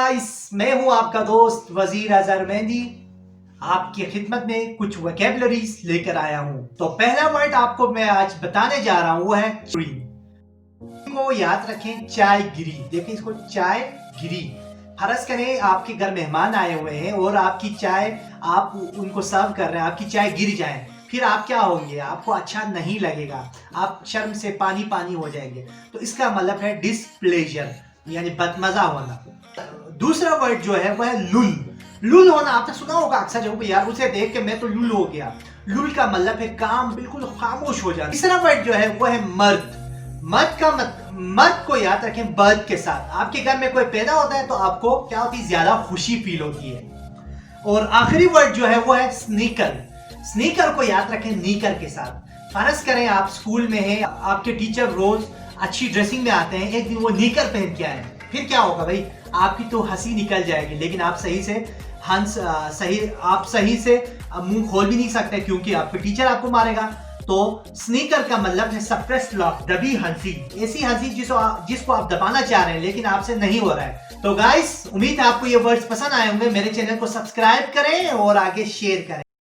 Guys, मैं हूं आपका दोस्त वजीर अजहर मेहंदी आपकी खिदमत में कुछ वोकैबुलरीज लेकर आया हूं। तो पहला वर्ड आपको मैं आज बताने जा रहा हूं वो है ट्री। को याद रखें, चाय गिरी। देखिए इसको, चाय गिरी। फर्ज करें आपके घर मेहमान आए हुए हैं और आपकी चाय आप उनको सर्व कर रहे हैं, आपकी चाय गिर जाए, फिर आप क्या होंगे? आपको अच्छा नहीं लगेगा, आप शर्म से पानी पानी हो जाएंगे। तो इसका मतलब है डिसप्लेजर, यानी बदमजा होना। दूसरा वर्ड जो है वह है लुल। लुल होना आपने सुना होगा अक्सर जगहों पे, यार उसे देख के मैं तो लुल हो गया। लुल का मतलब है काम बिल्कुल खामोश हो जाना। तीसरा वर्ड जो है वह है मर्द। मर्द को याद रखें बर्थ के साथ। आपके घर में कोई पैदा होता है तो आपको क्या होती है? ज्यादा खुशी फील होती है। और आखिरी वर्ड जो है वो है स्नीकर। स्नीकर को याद रखें नीकर के साथ। फर्ज करें आप स्कूल में हैं, आपके टीचर रोज अच्छी ड्रेसिंग में आते हैं, एक दिन वो नीकर पहन के आए, फिर क्या होगा भाई? आपकी तो हंसी निकल जाएगी, लेकिन आप सही से मुंह खोल भी नहीं सकते क्योंकि आपके टीचर आपको मारेगा। तो स्नीकर का मतलब है सप्रेस्ड लाफ, दबी हंसी, ऐसी हंसी जिसको आप दबाना चाह रहे हैं लेकिन आपसे नहीं हो रहा है। तो गाइस, उम्मीद है आपको ये वर्ड्स पसंद आए होंगे। मेरे चैनल को सब्सक्राइब करें और आगे शेयर करें।